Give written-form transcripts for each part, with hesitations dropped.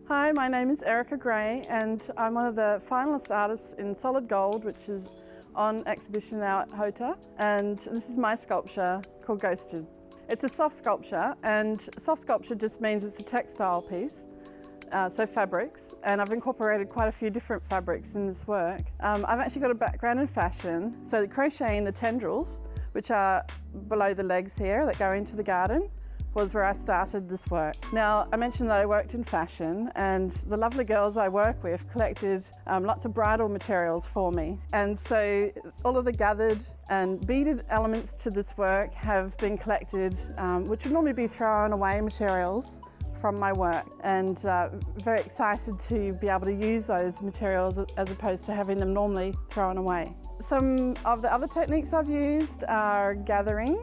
Hi, my name is Erica Gray and I'm one of the finalist artists in Solid Gold, which is on exhibition now at HOTA, and this is my sculpture called Ghosted. It's a soft sculpture, and soft sculpture just means it's a textile piece, so fabrics, and I've incorporated quite a few different fabrics in this work. I've actually got a background in fashion, so crocheting the tendrils, which are below the legs here that go into the garden, was where I started this work. Now, I mentioned that I worked in fashion, and the lovely girls I work with collected lots of bridal materials for me. And so all of the gathered and beaded elements to this work have been collected, which would normally be thrown away materials from my work, and very excited to be able to use those materials as opposed to having them normally thrown away. Some of the other techniques I've used are gathering,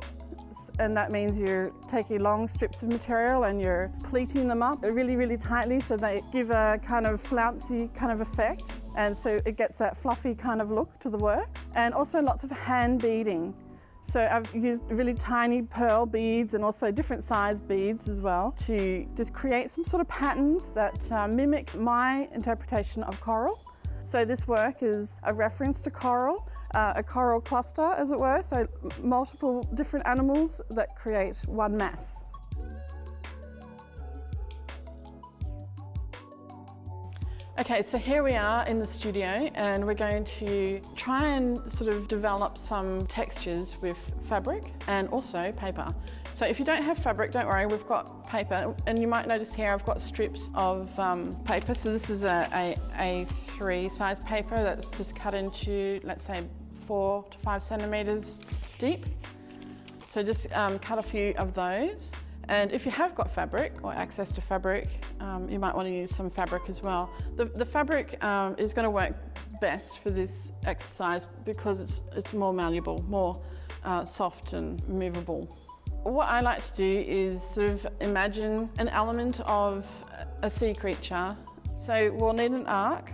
and that means you're taking long strips of material and you're pleating them up really, really tightly so they give a kind of flouncy kind of effect, and so it gets that fluffy kind of look to the work. And also lots of hand beading. So I've used really tiny pearl beads and also different size beads as well to just create some sort of patterns that mimic my interpretation of coral. So this work is a reference to coral, a coral cluster as it were, so multiple different animals that create one mass. Okay, so here we are in the studio and we're going to try and sort of develop some textures with fabric and also paper. So if you don't have fabric, don't worry, we've got paper, and you might notice here I've got strips of paper. So this is a A3 size paper that's just cut into, let's say, 4 to 5 centimetres deep. So just cut a few of those. And if you have got fabric or access to fabric, you might want to use some fabric as well. The fabric is going to work best for this exercise because it's more malleable, more soft and movable. What I like to do is sort of imagine an element of a sea creature. So we'll need an arc.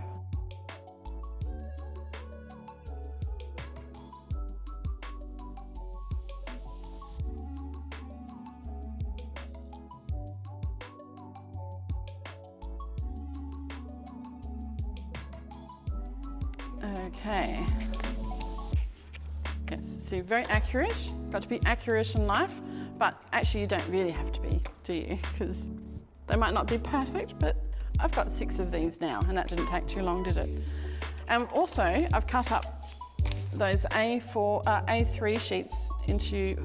Okay. Yes, see, very accurate. Got to be accurate in life, but actually you don't really have to be, do you? Because they might not be perfect, but I've got 6 of these now, and that didn't take too long, did it? And also, I've cut up those A3 sheets into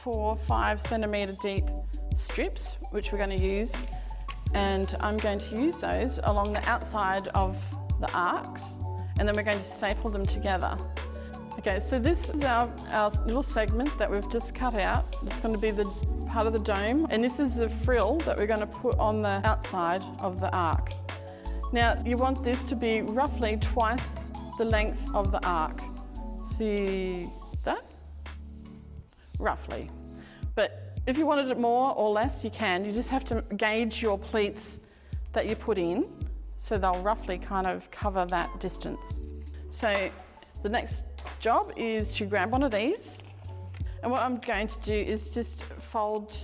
4 or 5 centimetre deep strips, which we're going to use, and I'm going to use those along the outside of the arcs, and then we're going to staple them together. Okay, so this is our little segment that we've just cut out. It's going to be the part of the dome, and this is the frill that we're going to put on the outside of the arc. Now, you want this to be roughly twice the length of the arc. See that? Roughly. But if you wanted it more or less, you can. You just have to gauge your pleats that you put in, so they'll roughly kind of cover that distance. So the next job is to grab one of these, and what I'm going to do is just fold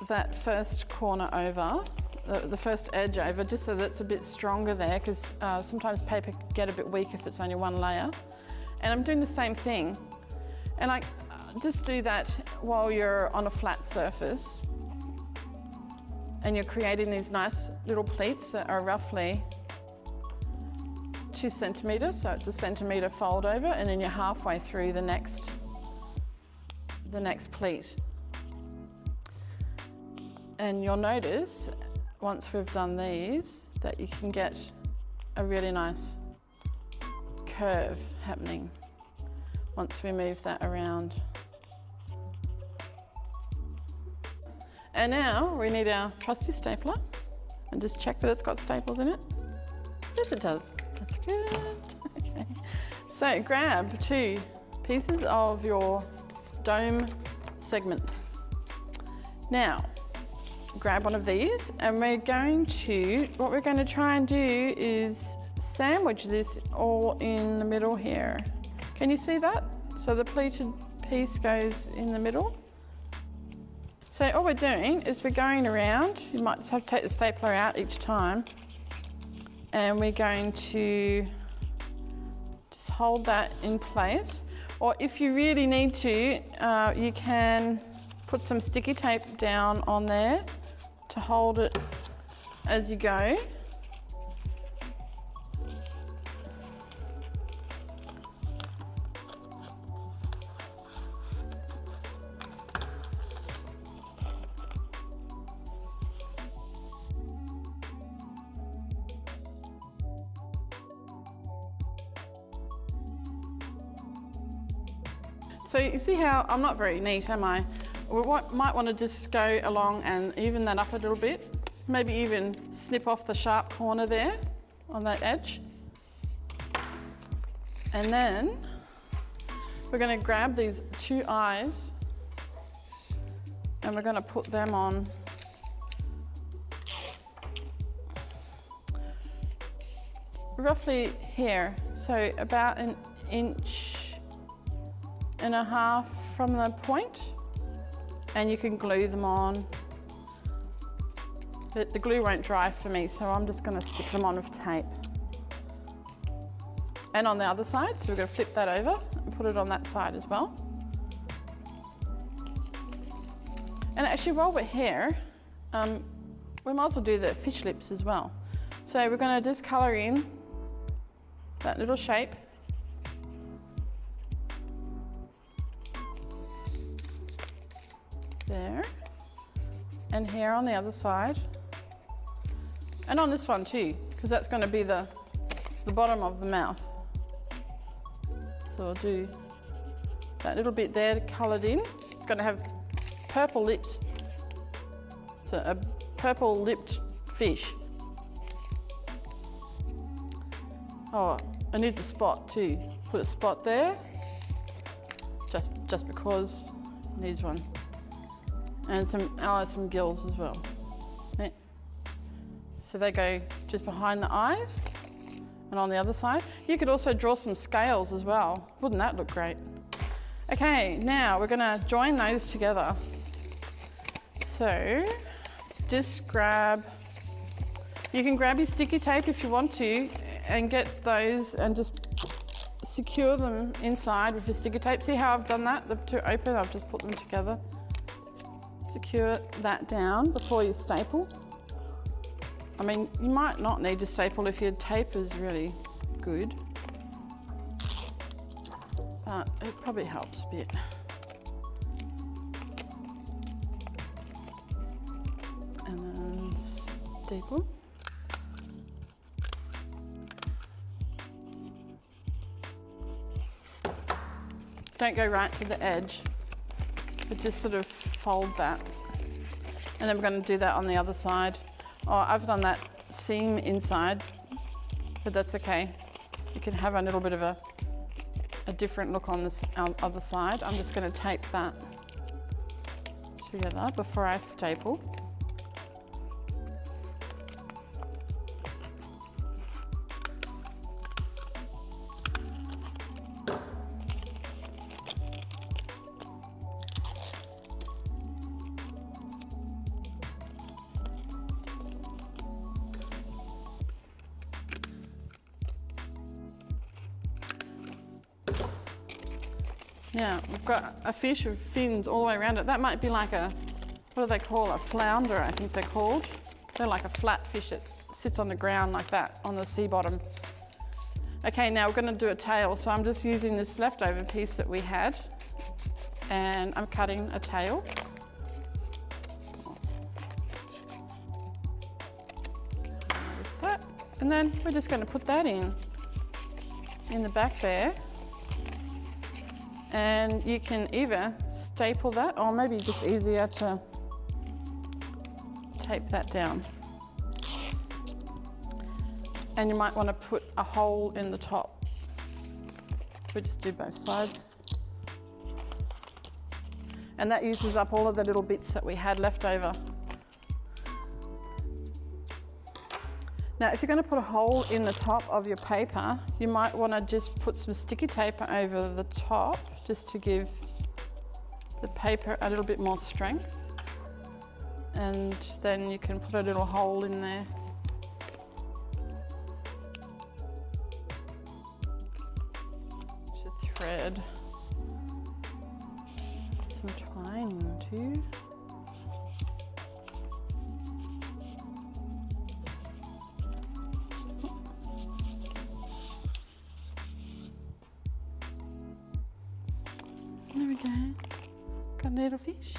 that first corner over, the first edge over, just so that it's a bit stronger there, because sometimes paper can get a bit weak if it's only one layer. And I'm doing the same thing, and I just do that while you're on a flat surface, and you're creating these nice little pleats that are roughly 2 centimetres, so it's a centimetre fold over, and then you're halfway through the next pleat. And you'll notice, once we've done these, that you can get a really nice curve happening once we move that around. And now we need our trusty stapler, and just check that it's got staples in it. Yes, it does. That's good. Okay. So grab 2 pieces of your dome segments. Now, grab one of these, and what we're going to try and do is sandwich this all in the middle here. Can you see that? So the pleated piece goes in the middle. So So all we're doing is we're going around. You might just have to take the stapler out each time. And we're going to just hold that in place. Or if you really need to, you can put some sticky tape down on there to hold it as you go. So you see how I'm not very neat, am I? We might want to just go along and even that up a little bit. Maybe even snip off the sharp corner there on that edge. And then we're going to grab these two eyes and we're going to put them on roughly here, so about 1.5 inches from the point, and you can glue them on. The glue won't dry for me, so I'm just going to stick them on with tape. And on the other side, so we're going to flip that over and put it on that side as well. And actually, while we're here, we might as well do the fish lips as well. So we're going to just colour in that little shape. There. And here on the other side. And on this one too, because that's going to be the bottom of the mouth. So I'll do that little bit there coloured in. It's going to have purple lips. So a purple lipped fish. Oh, it needs a spot too. Put a spot there, just because it needs one. And I'll add some gills as well. Yeah. So they go just behind the eyes and on the other side. You could also draw some scales as well. Wouldn't that look great? Okay, now we're going to join those together. So just you can grab your sticky tape if you want to and get those and just secure them inside with your sticky tape. See how I've done that? The two open, I've just put them together. Secure that down before you staple. I mean, you might not need to staple if your tape is really good, but it probably helps a bit. And then staple. Don't go right to the edge, but just sort of fold that. And then we're going to do that on the other side. Oh, I've done that seam inside, but that's okay. You can have a little bit of a different look on this other side. I'm just going to tape that together before I staple. Yeah, we've got a fish with fins all the way around it. That might be like a, what do they call, a flounder, I think they're called. They're like a flat fish that sits on the ground like that on the sea bottom. Okay, now we're going to do a tail. So I'm just using this leftover piece that we had and I'm cutting a tail. With that. And then we're just going to put that in the back there. And you can either staple that or maybe just easier to tape that down. And you might want to put a hole in the top. We just do both sides. And that uses up all of the little bits that we had left over. Now, if you're going to put a hole in the top of your paper, you might want to just put some sticky tape over the top just to give the paper a little bit more strength. and then you can put a little hole in there. To thread some twine into. There we go. Got a little fish.